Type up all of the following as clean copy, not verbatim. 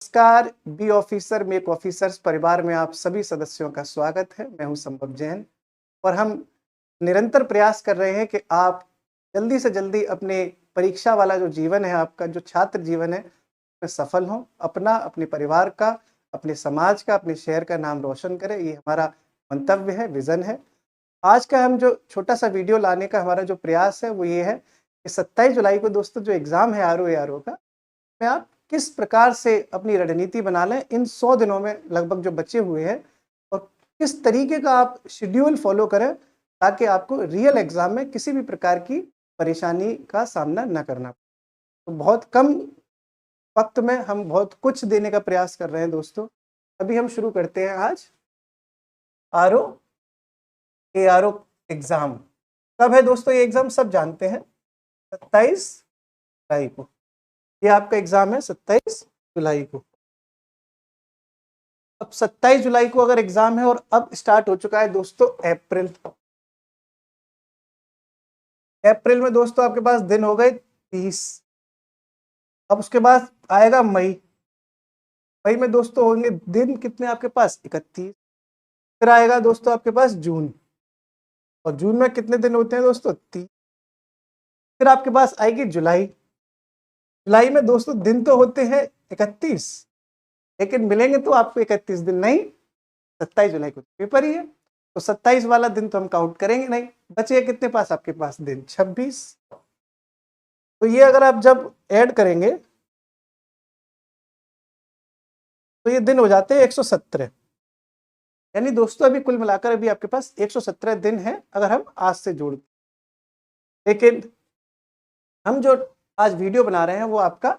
नमस्कार, B officer make officers परिवार में आप सभी सदस्यों का स्वागत है। मैं हूं संभव जैन और हम निरंतर प्रयास कर रहे हैं कि आप जल्दी से जल्दी अपने परीक्षा वाला जो जीवन है, आपका जो छात्र जीवन है, उसमें सफल हों, अपना, अपने परिवार का, अपने समाज का, अपने शहर का नाम रोशन करें। ये हमारा मंतव्य है, विज़न है। आज का हम जो छोटा-सा वीडियो लाने का हमारा जो प्रयास है, वो ये है कि 27 जुलाई को दोस्तों जो एग्ज़ाम है आरओ-एआरओ का, में आप किस प्रकार से अपनी रणनीति बना लें इन 100 दिनों में लगभग जो बचे हुए हैं और किस तरीके का आप शेड्यूल फॉलो करें ताकि आपको रियल एग्जाम में किसी भी प्रकार की परेशानी का सामना न करना पड़े। तो बहुत कम वक्त में हम बहुत कुछ देने का प्रयास कर रहे हैं दोस्तों। अभी हम शुरू करते हैं आज आरओ एआरओ एग्जाम। कब है दोस्तों ये एग्जाम? सब जानते हैं, 27 जुलाई को ये आपका एग्जाम है। 27 जुलाई को, अब 27 जुलाई को अगर एग्जाम है और अब स्टार्ट हो चुका है दोस्तों अप्रैल। अप्रैल में दोस्तों आपके पास दिन हो गए 30। अब उसके बाद आएगा मई। मई में दोस्तों होंगे दिन कितने आपके पास? 31। फिर आएगा दोस्तों आपके पास जून, और जून में कितने दिन होते हैं दोस्तों? 30। फिर आपके पास आएगी जुलाई। जुलाई में दोस्तों दिन तो होते हैं 31, लेकिन मिलेंगे तो आपको 31 दिन नहीं, 27 जुलाई को पेपर ही है, तो 27 वाला दिन तो हम काउंट करेंगे नहीं। बचे कितने पास आपके पास दिन? 26। तो ये अगर आप जब ऐड करेंगे तो ये दिन हो जाते हैं 117। यानी दोस्तों अभी कुल मिलाकर अभी आपके पास 117 दिन है अगर हम आज से जोड़। लेकिन हम जो आज वीडियो बना रहे हैं वो आपका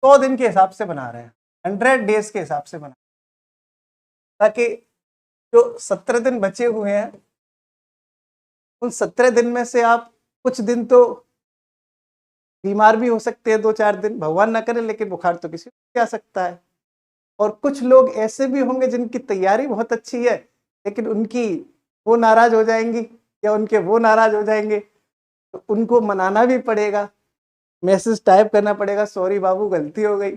100 दिन के हिसाब से बना रहे हैं, 100 डेज के हिसाब से बना, ताकि जो 17 दिन बचे हुए हैं उन 17 दिन में से आप कुछ दिन तो बीमार भी हो सकते हैं, 2-4 दिन, भगवान ना करे, लेकिन बुखार तो किसी को आ सकता है। और कुछ लोग ऐसे भी होंगे जिनकी तैयारी बहुत अच्छी है, लेकिन उनकी वो नाराज हो जाएंगी या उनके वो नाराज हो जाएंगे, तो उनको मनाना भी पड़ेगा, मैसेज टाइप करना पड़ेगा, सॉरी बाबू गलती हो गई।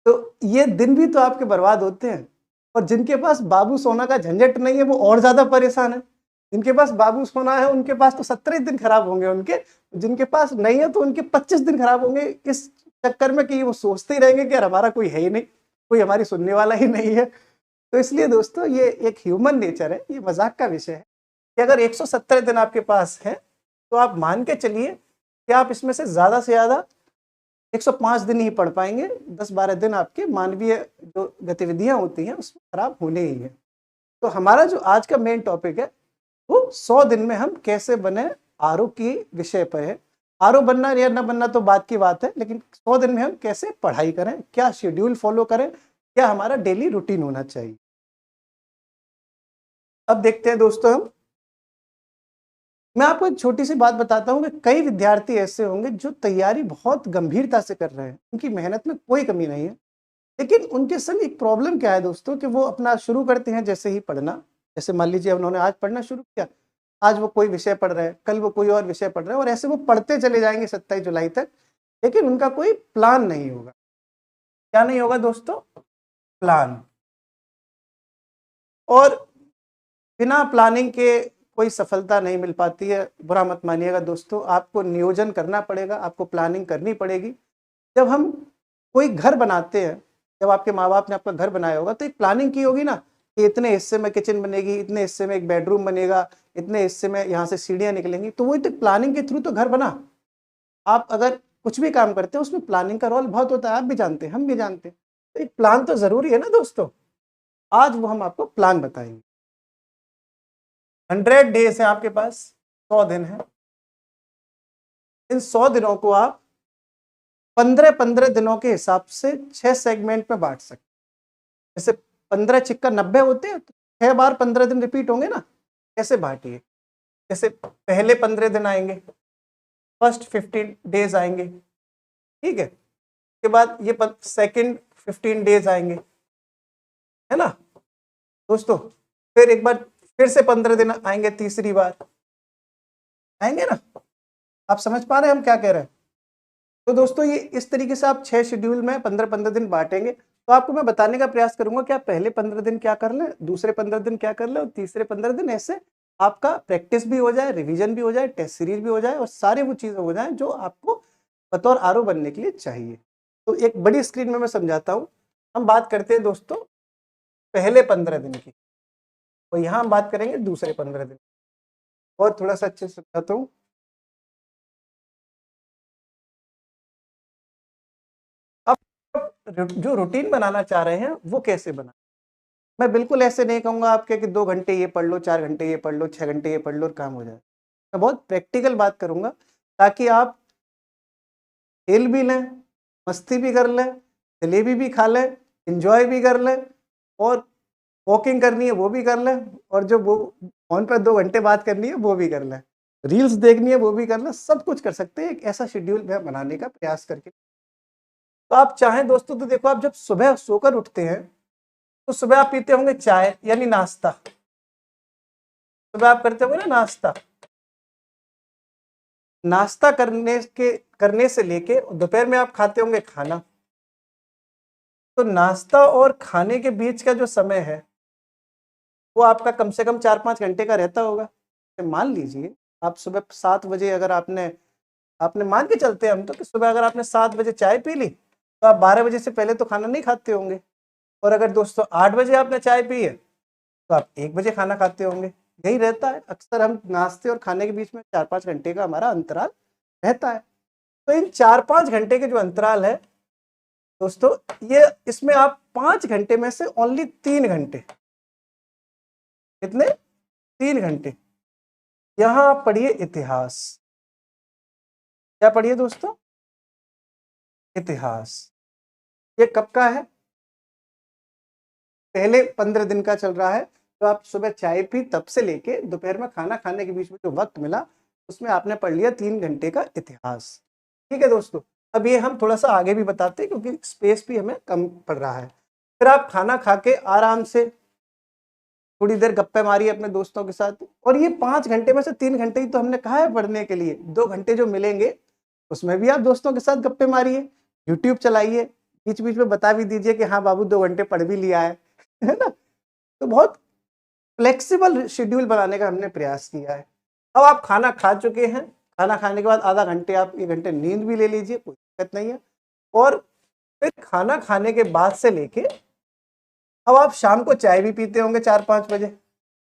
तो ये दिन भी तो आपके बर्बाद होते हैं। और जिनके पास बाबू सोना का झंझट नहीं है वो और ज्यादा परेशान है। जिनके पास बाबू सोना है उनके पास तो 17 दिन खराब होंगे उनके, जिनके पास नहीं है तो उनके 25 दिन खराब होंगे, इस चक्कर में कि वो सोचते ही रहेंगे कि यार हमारा कोई है ही नहीं, कोई हमारी सुनने वाला ही नहीं है। तो इसलिए दोस्तों ये एक ह्यूमन नेचर है, ये मजाक का विषय है कि अगर 117 दिन आपके पास है तो आप मान के चलिए कि आप इसमें से ज्यादा 105 दिन ही पढ़ पाएंगे। 10-12 दिन आपके मानवीय जो गतिविधियां होती हैं उसमें खराब होने ही है। तो हमारा जो आज का मेन टॉपिक है वो 100 दिन में हम कैसे बने आरओ की विषय पर है। आरओ बनना या न बनना तो बात की बात है, लेकिन 100 दिन में हम कैसे पढ़ाई करें, क्या शेड्यूल फॉलो करें, क्या हमारा डेली रूटीन होना चाहिए। अब देखते हैं दोस्तों, मैं आपको एक छोटी सी बात बताता हूं कि कई विद्यार्थी ऐसे होंगे जो तैयारी बहुत गंभीरता से कर रहे हैं, उनकी मेहनत में कोई कमी नहीं है, लेकिन उनके संग एक प्रॉब्लम क्या है दोस्तों कि वो अपना शुरू करते हैं जैसे ही पढ़ना। जैसे मान लीजिए उन्होंने आज पढ़ना शुरू किया, आज वो कोई विषय पढ़ रहे हैं, कल वो कोई और विषय पढ़ रहे हैं, और ऐसे वो पढ़ते चले जाएंगे 27 जुलाई तक, लेकिन उनका कोई प्लान नहीं होगा। क्या नहीं होगा दोस्तों? प्लान। और बिना प्लानिंग के कोई सफलता नहीं मिल पाती है। बुरा मत मानिएगा दोस्तों, आपको नियोजन करना पड़ेगा, आपको प्लानिंग करनी पड़ेगी। जब हम कोई घर बनाते हैं, जब आपके माँ बाप ने आपका घर बनाया होगा तो एक प्लानिंग की होगी ना कि इतने हिस्से में किचन बनेगी, इतने हिस्से में एक बेडरूम बनेगा, इतने हिस्से में यहाँ से सीढ़ियाँ निकलेंगी, तो वही तो प्लानिंग के थ्रू तो घर बना। आप अगर कुछ भी काम करते हैं उसमें प्लानिंग का रोल बहुत होता है, आप भी जानते हैं, हम भी जानते हैं। तो एक प्लान तो जरूरी है ना दोस्तों। आज वो हम आपको प्लान बताएंगे। 100 डेज है आपके पास, 100 दिन है। इन 100 दिनों को आप 15-15 दिनों के हिसाब से 6 सेगमेंट में बांट सकते। जैसे 15 छिक्का 90 होते हैं, तो 6 बार 15 दिन रिपीट होंगे ना, कैसे बांटिए। जैसे पहले 15 दिन आएंगे, फर्स्ट 15 डेज आएंगे, ठीक है। उसके बाद ये सेकंड 15 डेज आएंगे, है ना दोस्तों। फिर एक बार फिर से 15 दिन आएंगे, तीसरी बार आएंगे ना। आप समझ पा रहे हैं हम क्या कह रहे हैं? तो दोस्तों ये इस तरीके से आप 6 शेड्यूल में 15-15 दिन बांटेंगे। तो आपको मैं बताने का प्रयास करूंगा कि आप पहले 15 दिन क्या कर लें, दूसरे 15 दिन क्या कर लें और तीसरे 15 दिन, ऐसे आपका प्रैक्टिस भी हो जाए, रिवीजन भी हो जाए, टेस्ट सीरीज भी हो जाए और सारी वो चीजें हो जाए जो आपको बतौर आरओ बनने के लिए चाहिए। तो एक बड़ी स्क्रीन में मैं समझाता हूँ। हम बात करते हैं दोस्तों पहले 15 दिन की, और यहाँ हम बात करेंगे दूसरे 15 दिन। और थोड़ा सा अच्छे से समझाता हूँ। अब जो रूटीन बनाना चाह रहे हैं वो कैसे बना, मैं बिल्कुल ऐसे नहीं कहूंगा आपके कि 2 घंटे ये पढ़ लो, 4 घंटे ये पढ़ लो, 6 घंटे ये पढ़ लो और काम हो जाए। मैं बहुत प्रैक्टिकल बात करूंगा ताकि आप खेल भी लें, मस्ती भी कर लें, जलेबी भी खा लें, एंजॉय भी कर लें, और वॉकिंग करनी है वो भी कर लें, और जो वो फोन पर 2 घंटे बात करनी है वो भी कर लें, रील्स देखनी है वो भी कर लें, सब कुछ कर सकते हैं एक ऐसा शेड्यूल में बनाने का प्रयास करके। तो आप चाहें दोस्तों तो देखो, आप जब सुबह सोकर उठते हैं तो सुबह आप पीते होंगे चाय यानी नाश्ता, सुबह आप करते होंगे ना नाश्ता। नाश्ता करने से लेके दोपहर में आप खाते होंगे खाना। तो नाश्ता और खाने के बीच का जो समय है वो आपका कम से कम 4-5 घंटे का रहता होगा। तो मान लीजिए आप सुबह 7 बजे, अगर आपने आपने मान के चलते हैं हम तो कि सुबह अगर आपने 7 बजे चाय पी ली तो आप 12 बजे से पहले तो खाना नहीं खाते होंगे। और अगर दोस्तों 8 बजे आपने चाय पी है तो आप 1 बजे खाना खाते होंगे। यही रहता है, अक्सर हम नाश्ते और खाने के बीच में 4-5 घंटे का हमारा अंतराल रहता है। तो इन 4-5 घंटे के जो अंतराल है दोस्तों, ये इसमें आप 5 घंटे में से ओनली 3 घंटे, कितने, 3 घंटे यहां आप पढ़िए इतिहास। क्या पढ़िए दोस्तों, इतिहास। ये कब का है, पहले 15 दिन का चल रहा है। तो आप सुबह चाय पी तब से लेके दोपहर में खाना खाने के बीच में जो वक्त मिला उसमें आपने पढ़ लिया 3 घंटे का इतिहास। ठीक है दोस्तों, अब ये हम थोड़ा सा आगे भी बताते हैं क्योंकि स्पेस भी हमें कम पड़ रहा है। फिर आप खाना खा के आराम से थोड़ी देर गप्पे मारिए अपने दोस्तों के साथ। और ये 5 घंटे में से 3 घंटे ही तो हमने कहा है पढ़ने के लिए, 2 घंटे जो मिलेंगे उसमें भी आप दोस्तों के साथ गप्पे मारिए, यूट्यूब चलाइए, बीच बीच में बता भी दीजिए कि हाँ बाबू 2 घंटे पढ़ भी लिया है ना। तो बहुत फ्लेक्सिबल शेड्यूल बनाने का हमने प्रयास किया है। अब आप खाना खा चुके हैं, खाना खाने के बाद आधा घंटे आप 1 घंटे नींद भी ले लीजिए, कोई दिक्कत नहीं है। और फिर खाना खाने के बाद से लेके अब आप शाम को चाय भी पीते होंगे 4-5 बजे,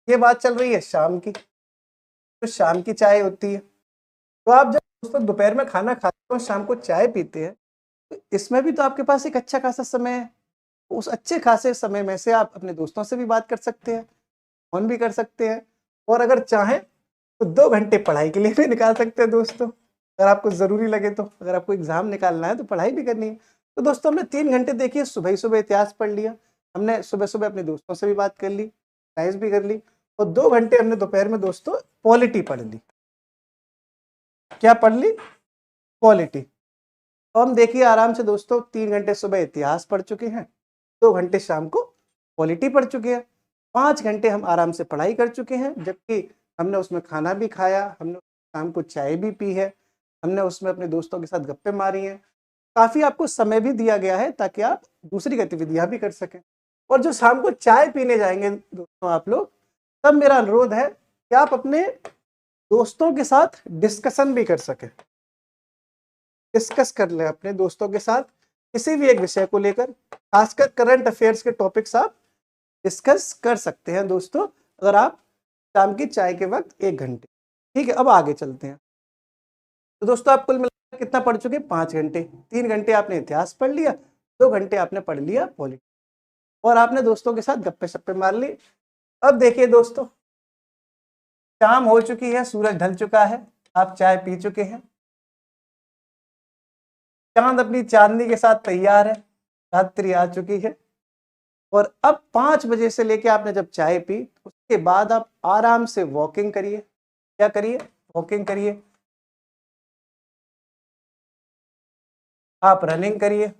ये बात चल रही है शाम की, तो शाम की चाय होती है। तो आप जब दोस्तों दोपहर में खाना खाते हो शाम को चाय पीते हैं तो इसमें भी तो आपके पास एक अच्छा खासा समय है। उस अच्छे खासे समय में से आप अपने दोस्तों से भी बात कर सकते हैं, फोन भी कर सकते हैं, और अगर चाहें तो 2 घंटे पढ़ाई के लिए भी निकाल सकते हैं दोस्तों, अगर आपको ज़रूरी लगे तो। अगर आपको एग्जाम निकालना है तो पढ़ाई भी करनी है। तो दोस्तों हमने 3 घंटे देखिए सुबह ही सुबह इतिहास पढ़ लिया, हमने सुबह सुबह अपने दोस्तों से भी बात कर ली, एक्सरसाइज भी कर ली, और 2 घंटे हमने दोपहर में दोस्तों पॉलिटी पढ़ ली। क्या पढ़ ली, पॉलिटी। तो हम देखिए आराम से दोस्तों 3 घंटे सुबह इतिहास पढ़ चुके हैं, 2 घंटे शाम को पॉलिटी पढ़ चुके हैं, 5 घंटे हम आराम से पढ़ाई कर चुके हैं, जबकि हमने उसमें खाना भी खाया, हमने शाम को चाय भी पी है, हमने उसमें अपने दोस्तों के साथ गप्पे मारी हैं। काफ़ी आपको समय भी दिया गया है ताकि आप दूसरी गतिविधियां भी कर सकें। और जो शाम को चाय पीने जाएंगे दोस्तों आप लोग, तब मेरा अनुरोध है कि आप अपने दोस्तों के साथ डिस्कशन भी कर सकें, डिस्कस कर लें अपने दोस्तों के साथ किसी भी एक विषय को लेकर, खासकर करंट अफेयर्स के टॉपिक्स आप डिस्कस कर सकते हैं दोस्तों, अगर आप शाम की चाय के वक्त 1 घंटे। ठीक है, अब आगे चलते हैं। तो दोस्तों आप कुल मिलाकर कितना पढ़ चुके, 5 घंटे। 3 घंटे आपने इतिहास पढ़ लिया, 2 घंटे आपने पढ़ लिया पॉलिटी, और आपने दोस्तों के साथ गप्पे शप्पे मार ली। अब देखिए दोस्तों, शाम हो चुकी है, सूरज ढल चुका है, आप चाय पी चुके हैं, चांद अपनी चांदनी के साथ तैयार है, रात्रि आ चुकी है। और अब 5 बजे से लेके आपने जब चाय पी उसके बाद आप आराम से वॉकिंग करिए। क्या करिए, वॉकिंग करिए, आप रनिंग करिए,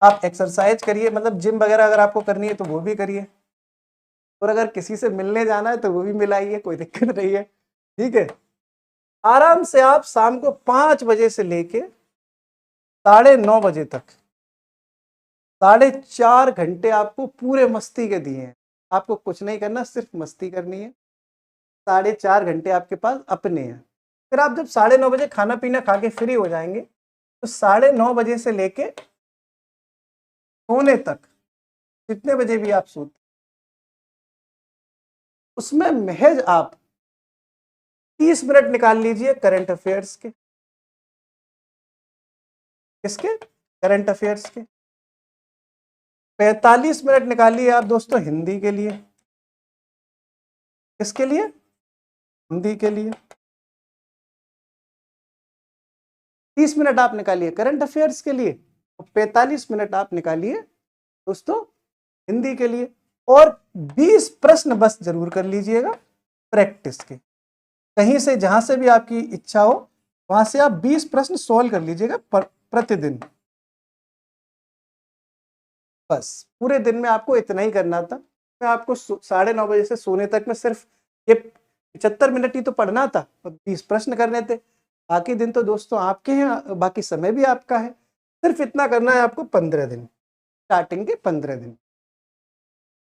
आप एक्सरसाइज करिए, मतलब जिम वगैरह अगर आपको करनी है तो वो भी करिए, और अगर किसी से मिलने जाना है तो वो भी मिलाइए, कोई दिक्कत नहीं है। ठीक है, आराम से आप शाम को 5 बजे से लेके 9:30 बजे तक 4.5 घंटे आपको पूरे मस्ती के दिए हैं। आपको कुछ नहीं करना, सिर्फ मस्ती करनी है। 4.5 घंटे आपके पास अपने हैं। फिर आप जब 9:30 बजे खाना पीना खा के फ्री हो जाएंगे तो 9:30 बजे से लेके सोने तक जितने बजे भी आप सोते, उसमें महज आप 30 मिनट निकाल लीजिए करंट अफेयर्स के। किसके? करंट अफेयर्स के। 45 मिनट निकालिए आप दोस्तों हिंदी के लिए। किसके लिए? हिंदी के लिए। 30 मिनट आप निकालिए करंट अफेयर्स के लिए, 45 मिनट आप निकालिए दोस्तों हिंदी के लिए, और 20 प्रश्न बस जरूर कर लीजिएगा प्रैक्टिस के। कहीं से जहां से भी आपकी इच्छा हो वहां से आप 20 प्रश्न सॉल्व कर लीजिएगा प्रतिदिन। बस पूरे दिन में आपको इतना ही करना था। मैं आपको 9:30 बजे से सोने तक में सिर्फ ये 75 मिनट ही तो पढ़ना था और 20 प्रश्न करने थे। बाकी दिन तो दोस्तों आपके हैं, बाकी समय भी आपका है। सिर्फ इतना करना है आपको 15 दिन, स्टार्टिंग के 15 दिन।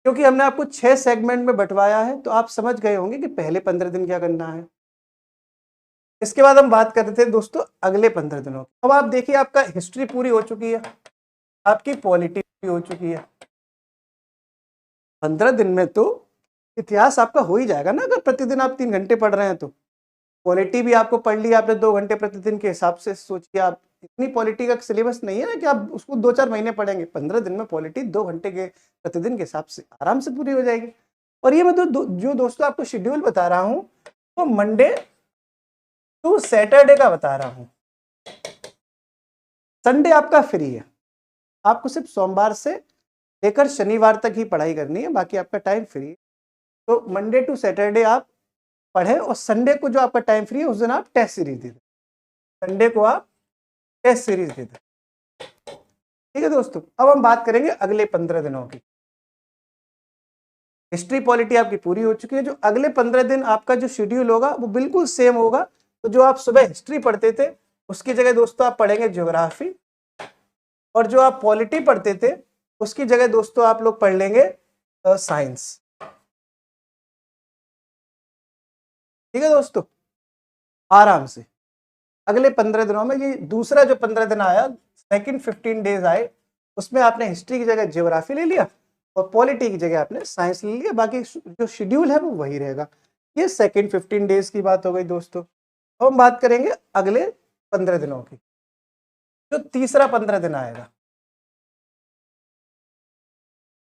क्योंकि हमने आपको 6 सेगमेंट में बंटवाया है तो आप समझ गए होंगे कि पहले 15 दिन क्या करना है। इसके बाद हम बात कर रहे थे दोस्तों अगले 15 दिनों की। अब आप देखिए आपका हिस्ट्री पूरी हो चुकी है, आपकी पॉलिटी पूरी हो चुकी है। 15 दिन में तो इतिहास आपका हो ही जाएगा ना, अगर प्रतिदिन आप 3 घंटे पढ़ रहे हैं तो। पॉलिटी भी आपको पढ़ ली आपने 2 घंटे प्रतिदिन के हिसाब से। सोचिए आप, इतनी पॉलिटी का सिलेबस नहीं है ना कि आप उसको 2-4 महीने पढ़ेंगे। 15 दिन में पॉलिटी 2 घंटे के प्रतिदिन के हिसाब से आराम से पूरी हो जाएगी। और ये मैं जो दोस्तों आपको शेड्यूल बता रहा हूँ वो मंडे टू सैटरडे का बता रहा हूँ। संडे आपका फ्री है, आपको सिर्फ सोमवार से लेकर शनिवार तक ही पढ़ाई करनी है, बाकी आपका टाइम फ्री है। तो मंडे टू सैटरडे आप पढ़ें और संडे को जो आपका टाइम फ्री है उस दिन आप टेस्ट सीरीज दे दें। संडे को आप टेस्ट सीरीज दे दें। ठीक है दोस्तों, अब हम बात करेंगे अगले 15 दिनों की। हिस्ट्री पॉलिटी आपकी पूरी हो चुकी है। जो अगले 15 दिन आपका जो शेड्यूल होगा वो बिल्कुल सेम होगा। तो जो आप सुबह हिस्ट्री पढ़ते थे उसकी जगह दोस्तों आप पढ़ेंगे ज्योग्राफी, और जो आप पॉलिटी पढ़ते थे उसकी जगह दोस्तों आप लोग पढ़ लेंगे साइंस। ठीक है दोस्तों, आराम से अगले 15 दिनों में। ये दूसरा जो 15 दिन आया, सेकंड 15 डेज आए, उसमें आपने हिस्ट्री की जगह ज्योग्राफी ले लिया और पॉलिटी की जगह आपने साइंस ले लिया। बाकी जो शेड्यूल है वो वही रहेगा। ये सेकंड 15 डेज की बात हो गई दोस्तों। अब हम बात करेंगे अगले 15 दिनों की। जो तीसरा 15 दिन आएगा,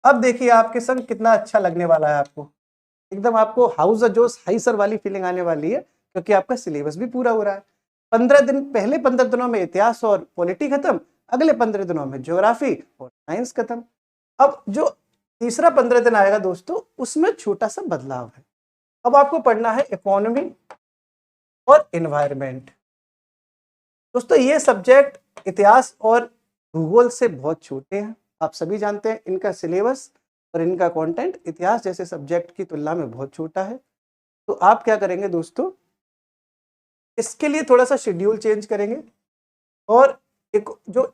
अब देखिए आपके संग कितना अच्छा लगने वाला है। आपको एकदम आपको हाउस जोश हाईसर वाली फीलिंग आने वाली है, क्योंकि आपका सिलेबस भी पूरा हो रहा है। 15 दिन, पहले 15 दिनों में इतिहास और पॉलिटी खत्म, अगले 15 दिनों में ज्योग्राफी और साइंस खत्म। अब जो तीसरा 15 दिन आएगा दोस्तों, उसमें छोटा सा बदलाव है। अब आपको पढ़ना है इकोनॉमी और एनवायरमेंट। दोस्तों ये सब्जेक्ट इतिहास और भूगोल से बहुत छोटे हैं। आप सभी जानते हैं इनका सिलेबस और इनका कंटेंट इतिहास जैसे सब्जेक्ट की तुलना में बहुत छोटा है। तो आप क्या करेंगे दोस्तों, इसके लिए थोड़ा सा शेड्यूल चेंज करेंगे और जो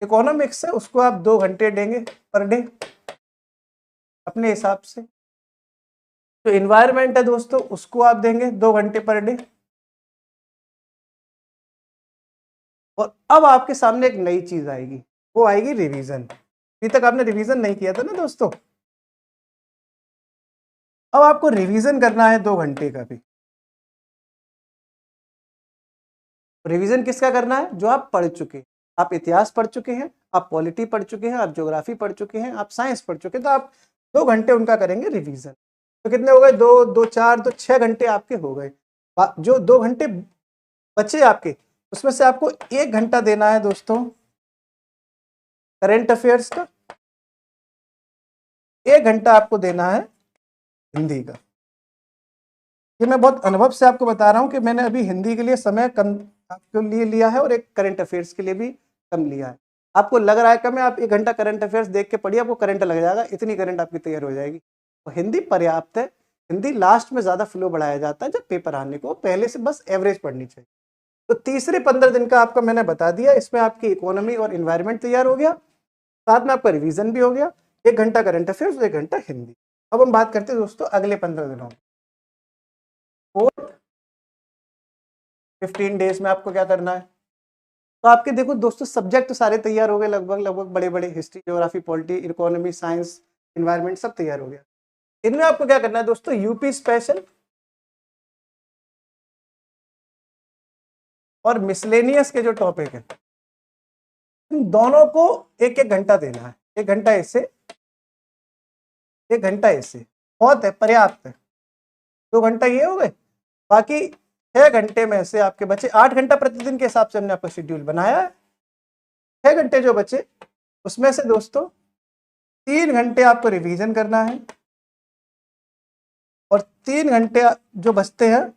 इकोनॉमिक्स है उसको आप 2 घंटे देंगे पर डे अपने हिसाब से। जो इन्वायरमेंट है दोस्तों उसको आप देंगे 2 घंटे पर डे। और अब आपके सामने एक नई चीज आएगी, वो आएगी रिवीजन। अभी तक आपने रिवीजन नहीं किया था ना दोस्तों, अब आपको रिवीजन करना है 2 घंटे का भी। रिवीजन किसका करना है? जो आप पढ़ चुके हैं। आप इतिहास पढ़ चुके हैं, आप पॉलिटी पढ़ चुके हैं, आप ज्योग्राफी पढ़ चुके हैं, आप साइंस पढ़ चुके हैं, तो आप 2 घंटे उनका करेंगे रिवीजन। तो कितने हो गए? 2, 2, 4, तो 6 घंटे आपके हो गए। जो 2 घंटे बचे आपके, उसमें से आपको 1 घंटा देना है दोस्तों करंट अफेयर्स का, 1 घंटा आपको देना है हिंदी का। ये मैं बहुत अनुभव से आपको बता रहा हूं कि मैंने अभी हिंदी के लिए समय कम आपके लिए लिया है और एक करंट अफेयर्स के लिए भी कम लिया है। आपको लग रहा है कम है, आप 1 घंटा करंट अफेयर्स देख के पढ़िए, आपको करंट लग जाएगा, इतनी करंट आपकी तैयार हो जाएगी। तो हिंदी पर्याप्त है हिंदी लास्ट में ज्यादा फ्लो बढ़ाया जाता है जब पेपर आने को, पहले से बस एवरेज पढ़नी चाहिए। तो तीसरे 15 दिन का आपका मैंने बता दिया, इसमें आपकी इकोनॉमी और इन्वायरमेंट तैयार हो गया, साथ में आपका रिवीजन भी हो गया, 1 घंटा करंट अफेयर्स, 1 घंटा हिंदी। अब हम बात करते हैं दोस्तों अगले 15 दिनों में। 15 डेज में आपको क्या करना है। तो आपके देखो दोस्तों सब्जेक्ट तो सारे तैयार हो गए, लगभग बड़े बड़े, history, geography, polity, economy, science, environment सब तैयार हो गया। इनमें आपको क्या करना है दोस्तों, यूपी स्पेशल और मिसलेनियस के जो टॉपिक है इन दोनों को 1-1 घंटा देना है। 1 घंटा इससे, 1 घंटा इससे, बहुत है, पर्याप्त है। 2 घंटा ये हो गए, बाकी 6 घंटे में से आपके बचे 8 घंटा प्रतिदिन के हिसाब से हमने आपका शेड्यूल बनाया है। 6 घंटे जो बचे उसमें से दोस्तों 3 घंटे आपको रिवीजन करना है और 3 घंटे जो बचते हैं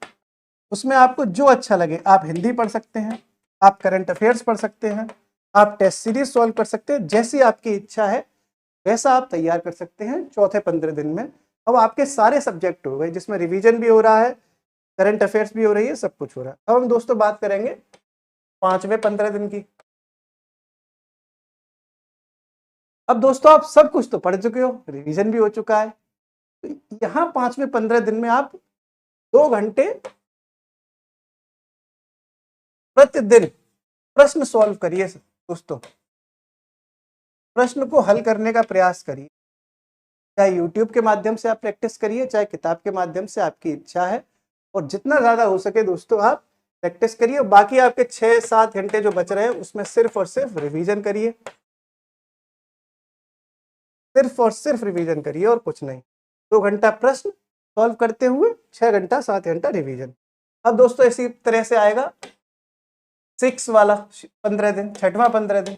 उसमें आपको जो अच्छा लगे, आप हिंदी पढ़ सकते हैं, आप करंट अफेयर्स पढ़ सकते हैं, आप टेस्ट सीरीज सॉल्व कर सकते हैं, जैसी आपकी इच्छा है वैसा आप तैयार कर सकते हैं चौथे 15 दिन में। अब आपके सारे सब्जेक्ट हो गए, जिसमें रिवीजन भी हो रहा है, करंट अफेयर्स भी हो रही है, सब कुछ हो रहा है। अब हम दोस्तों बात करेंगे 5वें 15 दिन की। अब दोस्तों आप सब कुछ तो पढ़ चुके हो, रिवीजन भी हो चुका है, तो यहाँ 5वें 15 दिन में आप 2 घंटे प्रतिदिन प्रश्न सॉल्व करिए दोस्तों, प्रश्न को हल करने का प्रयास करिए। चाहे YouTube के माध्यम से आप प्रैक्टिस करिए, चाहे किताब के माध्यम से, आपकी इच्छा है। और जितना ज्यादा हो सके दोस्तों आप प्रैक्टिस करिए। बाकी आपके 6-7 घंटे जो बच रहे हैं उसमें सिर्फ और सिर्फ रिवीजन करिए, सिर्फ और सिर्फ रिवीजन करिए और कुछ नहीं। 2 घंटा प्रश्न सॉल्व करते हुए 6 घंटा 7 घंटा रिवीजन। अब दोस्तों इसी तरह से आएगा 6 वाला 15 दिन, 6वां 15 दिन।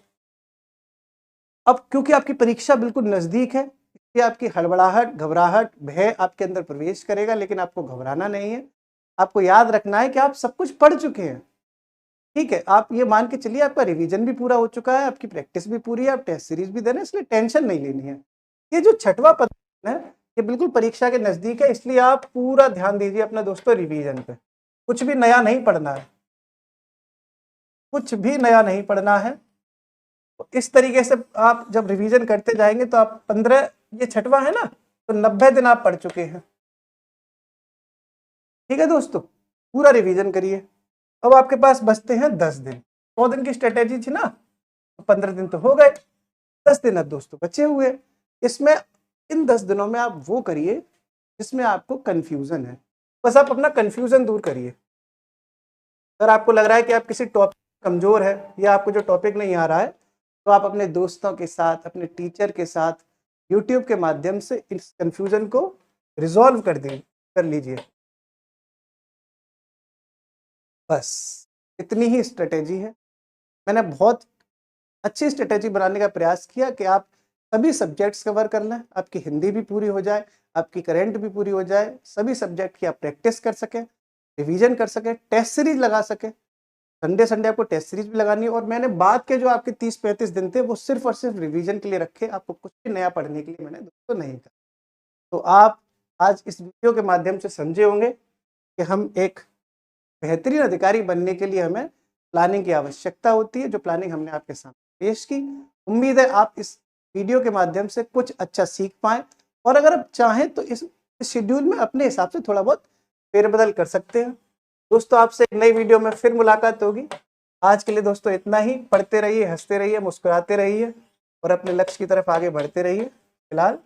अब क्योंकि आपकी परीक्षा बिल्कुल नजदीक है, इसलिए आपकी हड़बड़ाहट, घबराहट, भय आपके अंदर प्रवेश करेगा, लेकिन आपको घबराना नहीं है। आपको याद रखना है कि आप सब कुछ पढ़ चुके हैं, ठीक है। आप ये मान के चलिए आपका रिवीजन भी पूरा हो चुका है, आपकी प्रैक्टिस भी पूरी है, आप टेस्ट सीरीज भी दे रहे हैं, इसलिए टेंशन नहीं लेनी है। ये जो 6वां 15 दिन है ये बिल्कुल परीक्षा के नजदीक है, इसलिए आप पूरा ध्यान दीजिए अपना दोस्तों रिवीजन पे। कुछ भी नया नहीं पढ़ना है, कुछ भी नया नहीं पढ़ना है। तो इस तरीके से आप जब रिवीजन करते जाएंगे तो आप 15, ये 6वां है ना, तो 90 दिन आप पढ़ चुके हैं, ठीक है दोस्तों। पूरा रिवीजन करिए। अब आपके पास बचते हैं 10 दिन। 100 दिन की स्ट्रेटेजी थी ना, तो 15 दिन तो हो गए, 10 दिन अब दोस्तों बचे हुए। इसमें इन 10 दिनों में आप वो करिए जिसमें आपको कंफ्यूजन है, बस आप अपना कंफ्यूजन दूर करिए। अगर आपको लग रहा है कि आप किसी टॉपिक कमजोर है या आपको जो टॉपिक नहीं आ रहा है, तो आप अपने दोस्तों के साथ, अपने टीचर के साथ YouTube के माध्यम से इस कंफ्यूजन को रिजॉल्व कर लीजिए। बस इतनी ही स्ट्रेटेजी है। मैंने बहुत अच्छी स्ट्रेटेजी बनाने का प्रयास किया कि आप सभी सब्जेक्ट्स कवर कर लें, आपकी हिंदी भी पूरी हो जाए, आपकी करंट भी पूरी हो जाए, सभी सब्जेक्ट की आप प्रैक्टिस कर सकें, रिवीजन कर सकें, टेस्ट सीरीज लगा सकें। संडे आपको टेस्ट सीरीज भी लगानी है। और मैंने बाद के जो आपके 30-35 दिन थे वो सिर्फ और सिर्फ रिवीजन के लिए रखे, आपको कुछ भी नया पढ़ने के लिए मैंने दोस्तों नहीं कहा। तो आप आज इस वीडियो के माध्यम से समझे होंगे कि हम एक बेहतरीन अधिकारी बनने के लिए हमें प्लानिंग की आवश्यकता होती है, जो प्लानिंग हमने आपके सामने पेश की। उम्मीद है आप इस वीडियो के माध्यम से कुछ अच्छा सीख पाएं, और अगर आप चाहें तो इस शेड्यूल में अपने हिसाब से थोड़ा बहुत फेरबदल कर सकते हैं। दोस्तों आपसे एक नई वीडियो में फिर मुलाकात होगी। आज के लिए दोस्तों इतना ही। पढ़ते रहिए, हंसते रहिए, मुस्कुराते रहिए और अपने लक्ष्य की तरफ आगे बढ़ते रहिए। फिलहाल